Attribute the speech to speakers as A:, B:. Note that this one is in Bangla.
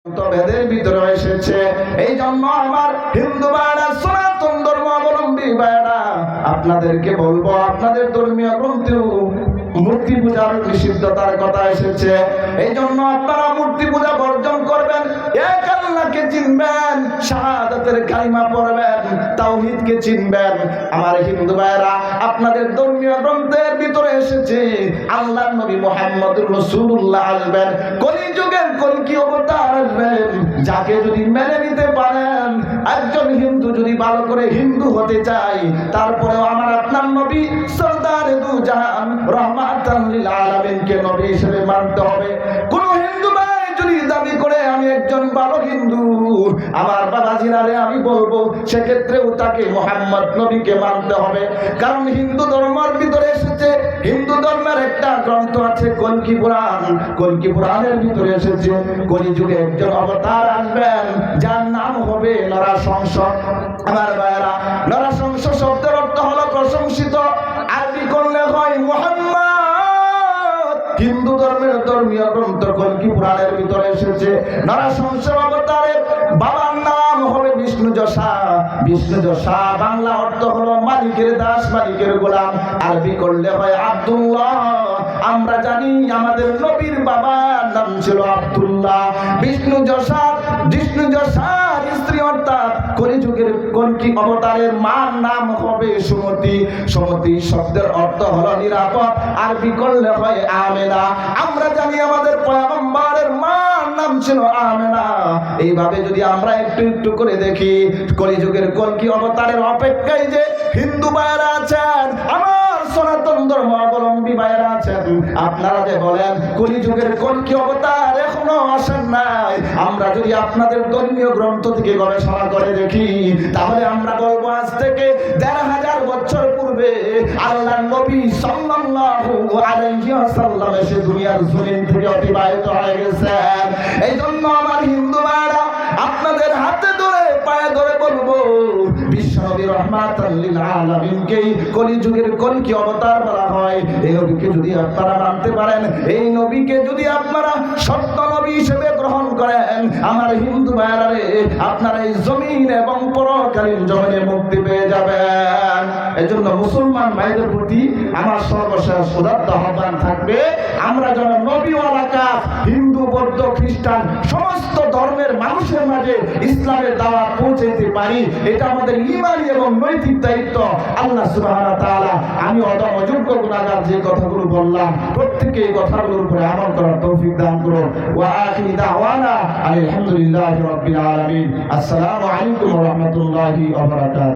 A: ভেদের ভিতরে এসেছে। এই জন্য আমার হিন্দু ভাইরা, সনাতন ধর্মাবলম্বী ভাইরা, আপনাদেরকে বলবো, আপনাদের ধর্মীয় গ্রন্থেও মূর্তি পূজার নিষিদ্ধতার কথা এসেছে। এই জন্য আপনারা মূর্তি পূজা বর্জন করবেন, এক আল্লাহকে চিনবেন, শাহাদাতের কালিমা পড়বেন, তাওহীদকে চিনবেন। আমার হিন্দু ভাইরা, আপনাদের ধর্মীয় গ্রন্থের ভিতরে এসেছে আল্লাহর নবী মুহাম্মদুর রাসূলুল্লাহ আসবেন, কলিযুগের কলকি অবতার আসবেন। যাকে যদি মেনে নিতে পারেন, একজন হিন্দু যদি ভালো করে হিন্দু হতে চায়, তারপরেও আমার আপনার নবী সরদারে দু জাহান রহমাতাল লিল আলামিনকে নবী হিসেবে মানতে হবে। কোন হিন্দু ভাই যদি দাবি করে আমি একজন ভালো হিন্দু, আমার বাবাজিরারে আমি বলবো, সেক্ষেত্রেও তাকে মুহাম্মদ নবীকে মানতে হবে। কারণ হিন্দু ধর্মের ভিতরে এসেছে, হিন্দু ধর্মের একটা গ্রন্থ আছে কলকি পুরাণ। কলকি পুরাণের ভিতরে এসেছে কলিযুগে একজন অবতার আসবেন, যার নাম হবে নরসংস। আমার ভাইয়েরা, নরসংস শব্দের অর্থ হলো প্রশংসিত, আরবি করলে হয় মুহাম্মদ। হিন্দু ধর্মের ধর্মীয় গ্রন্থ কলকি পুরাণের ভিতরে এসেছে নরসংস অবতারের বাবার নাম হবে বিষ্ণু যশা। বিষ্ণু যশা বাংলা অর্থ হলো মালিকের দাস, মালিকের গোলাম, আরবি করলে হয় আব্দুল্লাহ। আমরা জানি আমাদের নবীর বাবার নাম ছিল আব্দুল্লাহ। বিষ্ণু যশার স্ত্রী অর্থাৎ কলিযুগের কলকি অবতারের মার নাম হবে সুমতি। সুমতি শব্দের অর্থ হলো নিরাপদ, আরবি করলে হয় আমেনা। আমরা জানি আমাদের পয়গম্বরের মার নাম ছিল আমেনা। এইভাবে যদি আমরা একটু একটু করে দেখি, কলিযুগের কলকি অবতারের অপেক্ষায় যে হিন্দু ভাইয়েরা আছেন, আমার সনাতন ধর্মাবলম্বী ভাইয়েরা আছেন, আপনারা যে বলেন কলিযুগের কলকি অবতার এখনো আসেন নাই, আমরা যদি আপনাদের ধর্মীয় গ্রন্থ থেকে গবেষণা করে দেখি, তাহলে আমরা বলবো আজ থেকে ১৫০০ বছর পূর্বে আল্লাহর নবী সাল্লাল্লাহু আলাইহি ওয়াসাল্লাম এসে দুনিয়ার জমিন থেকে অতিবাহিত হয়ে গেছেন। এই জন্য আমার হিন্দু ভাইরা, আপনাদের হাতে ধরে পায়ে ধরে বলবো, বিশ্বনবী রহমাতাল লিল আলামিনকে কলিযুগের কলকি অবতার বলা হয়। এই নবীকে যদি আপনারা মানতে পারেন, এই নবীকে যদি আপনারা সত্য নবী হিসেবে গ্রহণ করেন, আমার হিন্দু ভাইরা রে, আপনারা এই জমিন এবং পরকালীন জমিনে মুক্তি পেয়ে যাবেন। এজন্য মুসলমান ভাইদের প্রতি আমার সর্বশেষ উদাত্ত আহ্বান থাকবে, আমরা যেন নবীওয়ালা কাজ, হিন্দু বৌদ্ধ খ্রিস্টান সমস্ত ধর্মের মানুষের মাঝে ইসলামের দাওয়াত পৌঁছাইতে পারি। এটা আমাদের ঈমানি এবং নৈতিক দায়িত্ব। আল্লাহ সুবহানাহু ওয়া তাআলা আমি অদম অযোগ্য গুনাহগার যে কথাগুলো বললাম, প্রত্যেককে এই কথাগুলোর উপরে আমল করার তৌফিক দান করুন। ওয়া আখিরু দাওয়ানা আলহামদুলিল্লাহি রাব্বিল আলামিন। আসসালামু আলাইকুম ওয়া রাহমাতুল্লাহি ওয়া বারাকাতুহু।